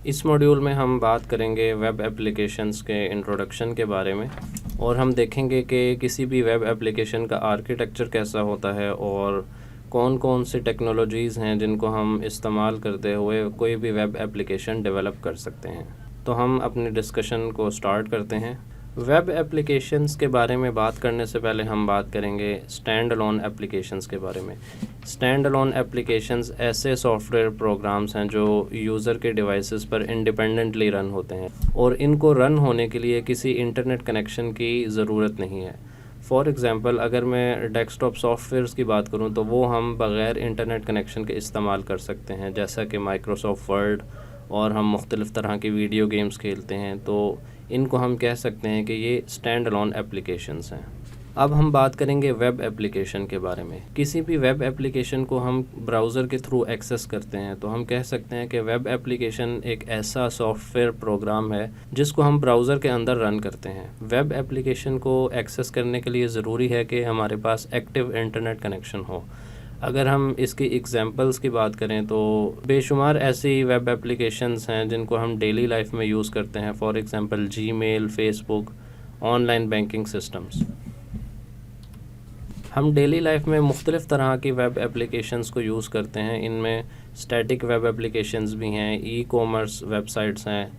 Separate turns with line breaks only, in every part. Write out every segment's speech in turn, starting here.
इस मॉड्यूल में हम बात करेंगे वेब एप्लीकेशंस के इंट्रोडक्शन के बारे में और हम देखेंगे कि किसी भी वेब एप्लीकेशन का आर्किटेक्चर कैसा होता है और कौन कौन सी टेक्नोलॉजीज़ हैं जिनको हम इस्तेमाल करते हुए कोई भी वेब एप्लीकेशन डेवलप कर सकते हैं। तो हम अपनी डिस्कशन को स्टार्ट करते हैं। वेब एप्लीकेशंस के बारे में बात करने से पहले हम बात करेंगे स्टैंड अलोन एप्लीकेशंस के बारे में। स्टैंड अलोन एप्लीकेशंस ऐसे सॉफ्टवेयर प्रोग्राम्स हैं जो यूज़र के डिवाइसेस पर इंडिपेंडेंटली रन होते हैं और इनको रन होने के लिए किसी इंटरनेट कनेक्शन की ज़रूरत नहीं है। फॉर एग्ज़ाम्पल, अगर मैं डेस्कटॉप सॉफ्टवेयर्स की बात करूं तो वो हम बग़ैर इंटरनेट कनेक्शन के इस्तेमाल कर सकते हैं, जैसा कि माइक्रोसॉफ्ट वर्ड, और हम मुख्तलिफ़ तरह की वीडियो गेम्स खेलते हैं, तो इनको हम कह सकते हैं कि ये स्टैंड अलोन एप्लीकेशंस हैं। अब हम बात करेंगे वेब एप्लीकेशन के बारे में। किसी भी वेब एप्लीकेशन को हम ब्राउज़र के थ्रू एक्सेस करते हैं तो हम कह सकते हैं कि वेब एप्लीकेशन एक ऐसा सॉफ्टवेयर प्रोग्राम है जिसको हम ब्राउज़र के अंदर रन करते हैं। वेब एप्लीकेशन को एक्सेस करने के लिए ज़रूरी है कि हमारे पास एक्टिव इंटरनेट कनेक्शन हो। अगर हम इसकी एग्जांपल्स की बात करें तो बेशुमार ऐसी वेब एप्लीकेशंस हैं जिनको हम डेली लाइफ में यूज़ करते हैं। For example Gmail, Facebook, online banking systems. हम डेली लाइफ में मुख्तलिफ़ तरह की वेब एप्लीकेशंस को यूज़ करते हैं। इनमें स्टैटिक वेब एप्लीकेशंस भी हैं, ई कॉमर्स वेबसाइट्स हैं,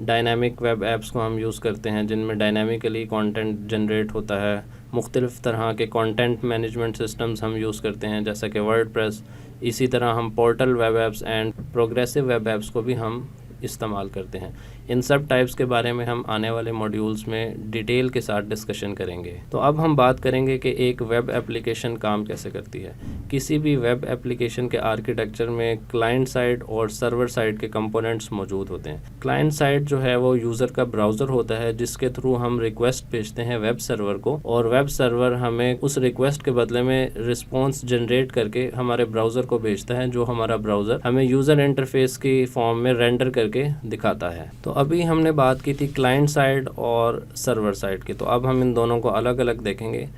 डायनामिक वेब ऐप्स को हम यूज़ करते हैं जिनमें डायनामिकली कंटेंट जनरेट होता है। मुख्तलिफ़ तरह के कंटेंट मैनेजमेंट सिस्टम्स हम यूज़ करते हैं जैसा कि वर्डप्रेस। इसी तरह हम portal web apps and progressive web apps को भी हम इस्तेमाल करते हैं। इन सब टाइप्स के बारे में हम आने वाले मॉड्यूल्स में डिटेल के साथ डिस्कशन करेंगे। तो अब हम बात करेंगे कि एक वेब एप्लीकेशन काम कैसे करती है। किसी भी वेब एप्लीकेशन के आर्किटेक्चर में क्लाइंट साइड और सर्वर साइड के कंपोनेंट्स मौजूद होते हैं। क्लाइंट साइड जो है वो यूज़र का ब्राउज़र होता है जिसके थ्रू हम रिक्वेस्ट भेजते हैं वेब सर्वर को, और वेब सर्वर हमें उस रिक्वेस्ट के बदले में रिस्पॉन्स जनरेट करके हमारे ब्राउज़र को भेजता है, जो हमारा ब्राउज़र हमें यूज़र इंटरफेस की फॉर्म में रेंडर करके दिखाता है। तो अभी हमने बात की थी क्लाइंट साइड और सर्वर साइड की, तो अब हम इन दोनों को अलग अलग देखेंगे।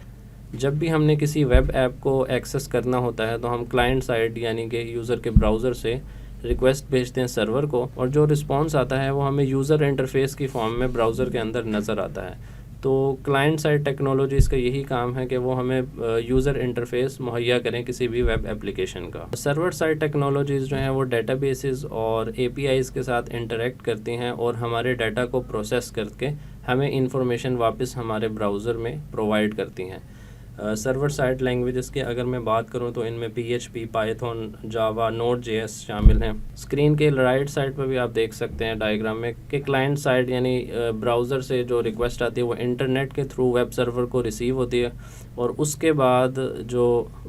जब भी हमने किसी वेब ऐप को एक्सेस करना होता है तो हम क्लाइंट साइड यानी कि यूज़र के ब्राउज़र से रिक्वेस्ट भेजते हैं सर्वर को, और जो रिस्पॉन्स आता है वो हमें यूज़र इंटरफेस की फॉर्म में ब्राउज़र के अंदर नज़र आता है। तो क्लाइंट साइड टेक्नोलॉजीज़ का यही काम है कि वो हमें यूज़र इंटरफेस मुहैया करें किसी भी वेब एप्लीकेशन का। सर्वर साइड टेक्नोलॉजीज़ जो हैं वो डेटाबेसेस और एपीआईज़ के साथ इंटरेक्ट करती हैं और हमारे डाटा को प्रोसेस करके हमें इंफॉर्मेशन वापस हमारे ब्राउज़र में प्रोवाइड करती हैं। सर्वर साइड लैंग्वेजेस की अगर मैं बात करूं तो इनमें PHP, पाइथन, जावा, नोड.js शामिल हैं। स्क्रीन के राइट साइड पर भी आप देख सकते हैं डायग्राम में कि क्लाइंट साइड यानी ब्राउज़र से जो रिक्वेस्ट आती है वो इंटरनेट के थ्रू वेब सर्वर को रिसीव होती है, और उसके बाद जो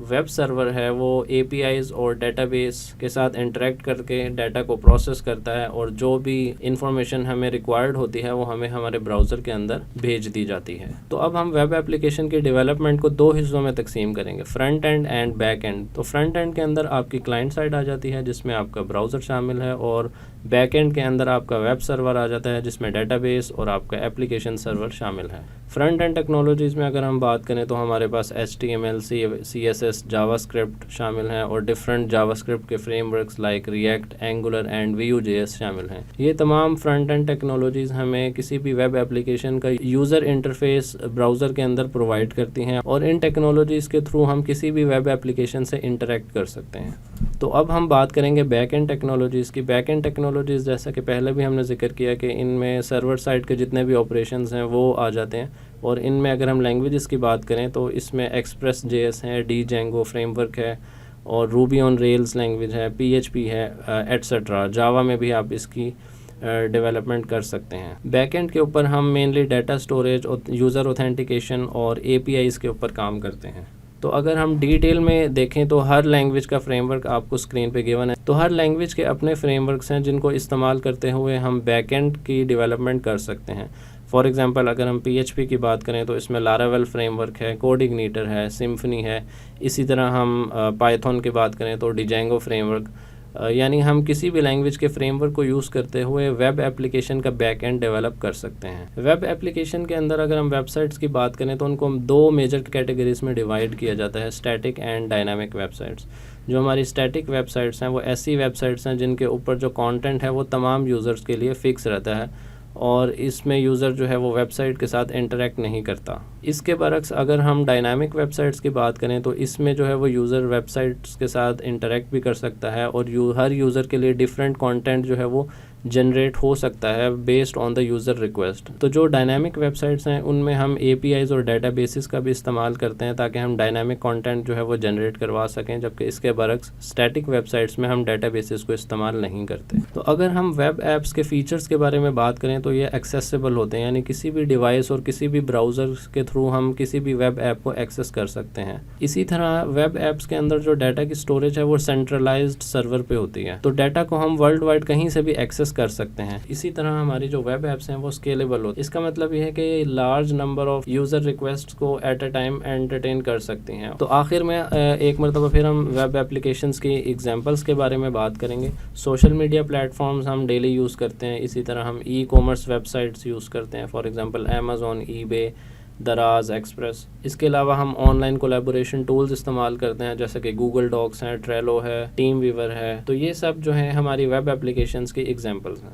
वेब सर्वर है वो APIs और डेटाबेस के साथ इंटरेक्ट करके डाटा को प्रोसेस करता है, और जो भी इंफॉर्मेशन हमें रिक्वायर्ड होती है वो हमें हमारे ब्राउज़र के अंदर भेज दी जाती है। तो अब हम वेब एप्लीकेशन की डेवलपमेंट को दो हिस्सों में तकसीम करेंगे, front end and back and. तो फ्रंट एंड के अंदर आपकी क्लाइंट साइड आ जाती है जिसमें आपका ब्राउज़र शामिल है, और बैक एंड के अंदर आपका वेब सर्वर आ जाता है जिसमें डेटाबेस और आपका एप्लीकेशन सर्वर शामिल है। फ्रंट एंड टेक्नोलॉजीज़ में अगर हम बात करें तो हमारे पास HTML, CSS, जावास्क्रिप्ट शामिल हैं, और डिफरेंट जावास्क्रिप्ट के frameworks like react, angular and Vue.js शामिल हैं। ये तमाम फ्रंट एंड टेक्नोलॉजीज़ हमें किसी भी वेब एप्लीकेशन का यूज़र इंटरफेस ब्राउज़र के अंदर प्रोवाइड करती हैं, और इन टेक्नोलॉजीज़ के थ्रू हम किसी भी वेब एप्लीकेशन से इंटरेक्ट कर सकते हैं। तो अब हम बात करेंगे बैक एंड टेक्नोलॉजीज़ की। बैक एंड टेक्नोलॉजीज़ जैसा कि पहले भी हमने जिक्र किया कि इनमें सर्वर साइड के जितने भी ऑपरेशंस हैं वो आ जाते हैं, और इनमें अगर हम लैंग्वेजेस की बात करें तो इसमें Express.js है, Django फ्रेमवर्क है, और Ruby on Rails लैंग्वेज है, PHP है, एट्सेट्रा। जावा में भी आप इसकी डेवलपमेंट कर सकते हैं। बैकएंड के ऊपर हम मेनली डाटा स्टोरेज और यूज़र ऑथेंटिकेशन और APIs के ऊपर काम करते हैं। तो अगर हम डिटेल में देखें तो हर लैंग्वेज का फ्रेमवर्क आपको स्क्रीन पे गिवन है। तो हर लैंग्वेज के अपने फ्रेमवर्क्स हैं जिनको इस्तेमाल करते हुए हम बैकएंड की डेवलपमेंट कर सकते हैं। फॉर एग्जांपल, अगर हम PHP की बात करें तो इसमें लारावेल फ्रेमवर्क है, कोडिग्निटर है, सिम्फनी है। इसी तरह हम पाइथन की बात करें तो डिजेंगो फ्रेमवर्क, यानी हम किसी भी लैंग्वेज के फ्रेमवर्क को यूज़ करते हुए वेब एप्लीकेशन का बैक एंड डेवलप कर सकते हैं। वेब एप्लीकेशन के अंदर अगर हम वेबसाइट्स की बात करें तो उनको हम दो मेजर कैटेगरीज में डिवाइड किया जाता है, स्टैटिक एंड डायनामिक वेबसाइट्स। जो हमारी स्टैटिक वेबसाइट्स हैं वो ऐसी वेबसाइट्स हैं जिनके ऊपर जो कंटेंट है वो तमाम यूज़र्स के लिए फ़िक्स रहता है और इसमें यूज़र जो है वो वेबसाइट के साथ इंटरेक्ट नहीं करता। इसके बरक्स अगर हम डायनामिक वेबसाइट्स की बात करें तो इसमें जो है वो यूज़र वेबसाइट्स के साथ इंटरेक्ट भी कर सकता है और हर यूज़र के लिए डिफरेंट कंटेंट जो है वो जनरेट हो सकता है based on the user request. तो जो डायनामिक वेबसाइट्स हैं उनमें हम APIs और डेटाबेसेस का भी इस्तेमाल करते हैं ताकि हम डायनामिक कंटेंट जो है वो जनरेट करवा सकें, जबकि इसके बरक्स स्टैटिक वेबसाइट्स में हम डेटाबेसेस को इस्तेमाल नहीं करते। तो अगर हम वेब ऐप्स के फ़ीचर्स के बारे में बात करें तो ये एक्सेसिबल होते हैं, यानी किसी भी डिवाइस और किसी भी ब्राउज़र के थ्रू हम किसी भी वेब ऐप को एक्सेस कर सकते हैं। इसी तरह वेब ऐप्स के अंदर जो डाटा की स्टोरेज है वो सेंट्रलाइज्ड सर्वर पे होती है, तो डाटा को हम वर्ल्ड वाइड कहीं से भी एक्सेस कर सकते हैं। इसी तरह हमारी जो वेब ऐप्स हैं वो स्केलेबल होती है। इसका मतलब ये है कि large number of user request को एट अ टाइम एंटरटेन कर सकती हैं। तो आखिर में एक मरतबा फिर हम वेब एप्लीकेशंस की एग्जांपल्स के बारे में बात करेंगे। सोशल मीडिया प्लेटफॉर्म्स हम डेली यूज़ करते हैं, इसी तरह हम ई-कॉमर्स वेबसाइट्स यूज़ करते हैं, फॉर एग्जांपल अमेज़ॉन, ईबे, दराज, एक्सप्रेस। इसके अलावा हम ऑनलाइन कोलैबोरेशन टूल्स इस्तेमाल करते हैं जैसे कि गूगल डॉक्स हैं, ट्रेलो है, टीम वीवर है। तो ये सब जो है हमारी वेब एप्लीकेशंस की एग्जांपल्स हैं।